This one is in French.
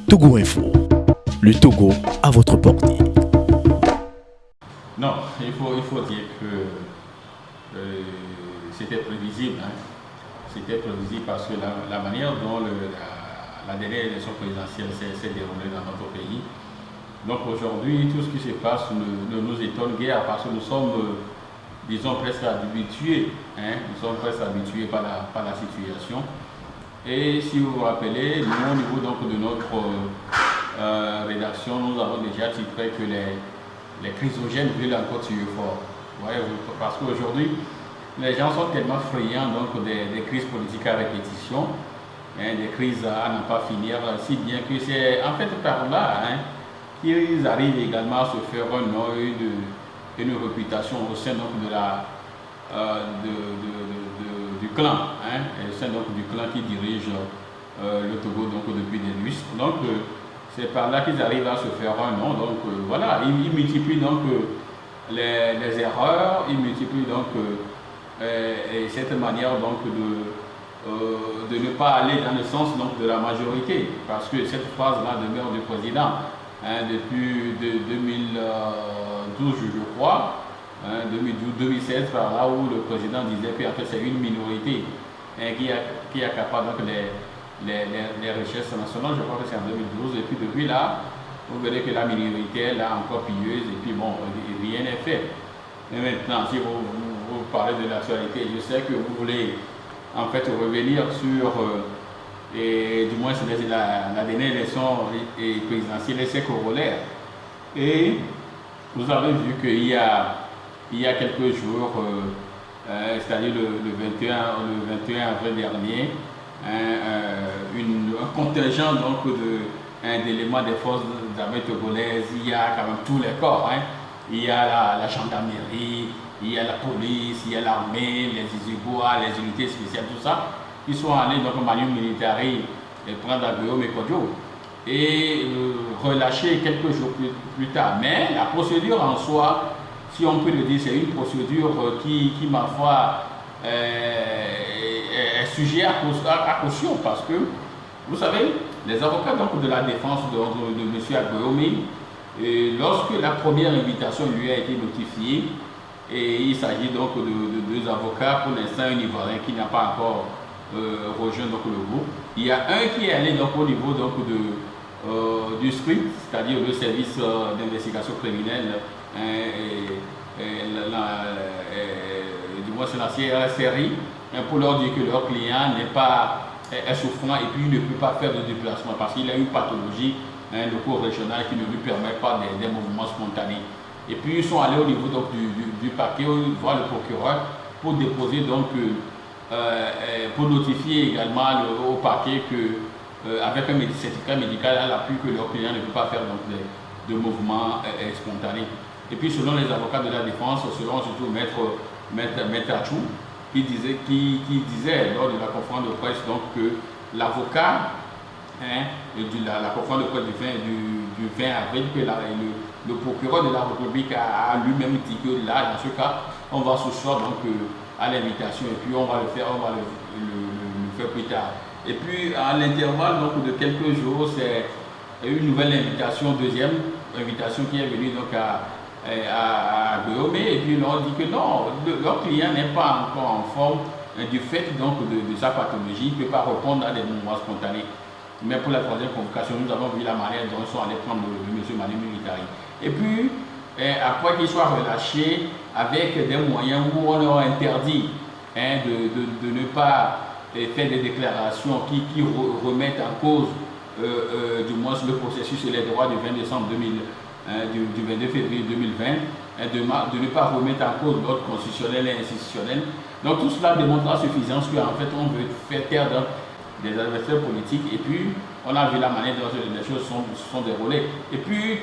Togo Info, le Togo à votre portée. Non, il faut dire que c'était prévisible. C'était prévisible parce que la manière dont la dernière élection présidentielle s'est déroulée dans notre pays. Donc aujourd'hui, tout ce qui se passe ne nous étonne guère parce que nous sommes, disons, presque habitués. Nous sommes presque habitués par la situation. Et si vous vous rappelez, nous, au niveau donc, de notre rédaction, nous avons déjà titré que les chrysogènes brûlent encore sur fort. Parce qu'aujourd'hui, les gens sont tellement friands donc, des crises politiques à répétition, des crises à n'en pas finir, si bien que c'est en fait par là qu'ils arrivent également à se faire un nom, une réputation au sein donc, du clan, au sein donc, du clan qui dirige le Togo donc, depuis des lustres. Donc, c'est par là qu'ils arrivent à se faire un nom. Donc, voilà, ils multiplient donc les erreurs, ils multiplient donc cette manière donc de ne pas aller dans le sens donc, de la majorité. Parce que cette phrase-là demeure du président depuis 2012, je crois. 2012-2016, par là où le président disait que c'est une minorité qui accapare donc les richesses nationales. Je crois que c'est en 2012. Et puis depuis là, vous verrez que la minorité est là encore pilleuse et puis bon, rien n'est fait. Mais maintenant, si vous parlez de l'actualité, je sais que vous voulez en fait revenir sur, du moins la dernière élection présidentielle et ses corollaires. Et vous avez vu qu'il y a quelques jours, c'est-à-dire le 21 avril dernier, un contingent donc d'éléments des forces armées togolaises, il y a quand même tous les corps. Il y a la gendarmerie, il y a la police, il y a l'armée, les Izibois, les unités spéciales, tout ça. Ils sont allés donc au Manu militaire prendre à Guillaume et Kodjo et relâcher quelques jours plus tard. Mais la procédure en soi, si on peut le dire, c'est une procédure qui ma foi, est sujet à caution parce que, vous savez, les avocats donc, de la défense de M. Aguillaume, lorsque la première invitation lui a été notifiée, et il s'agit donc de deux avocats, pour l'instant un Ivoirien qui n'a pas encore rejoint donc, le groupe. Il y a un qui est allé donc, au niveau donc, du SCRIT, c'est-à-dire le service d'investigation criminelle, du moins c'est la CRSRI, pour leur dire que leur client est souffrant et puis il ne peut pas faire de déplacement parce qu'il a une pathologie le cours régional qui ne lui permet pas des mouvements spontanés. Et puis ils sont allés au niveau donc, du parquet voir le procureur pour déposer donc pour notifier également au parquet que avec un certificat médical à l'appui que leur client ne peut pas faire donc, de mouvements spontanés. Et puis selon les avocats de la défense, selon surtout Maître Achou, qui disait lors de la conférence de presse donc, que l'avocat la conférence de presse du 20 avril, que le procureur de la République a lui-même dit que là, dans ce cas, on va s'asseoir donc à l'invitation et puis on va le faire plus tard. Et puis à l'intervalle donc de quelques jours, c'est une nouvelle invitation, deuxième invitation qui est venue donc à Guillaume, et puis ils leur dit que non, leur client n'est pas encore en forme du fait donc de sa pathologie, il ne peut pas répondre à des mouvements spontanés. Mais pour la troisième convocation, nous avons vu la manière dont ils sont allés prendre le monsieur Manu Militari. Et puis, après qu'il soit relâché avec des moyens où on leur interdit de ne pas faire des déclarations qui remettent en cause du moins le processus et les droits du 20 décembre 2000, du 22 février 2020, de ne pas remettre en cause l'ordre constitutionnel et institutionnel. Donc tout cela démontre à suffisance qu'en fait on veut faire taire des adversaires politiques et puis on a vu la manière dont les choses sont déroulées. Et puis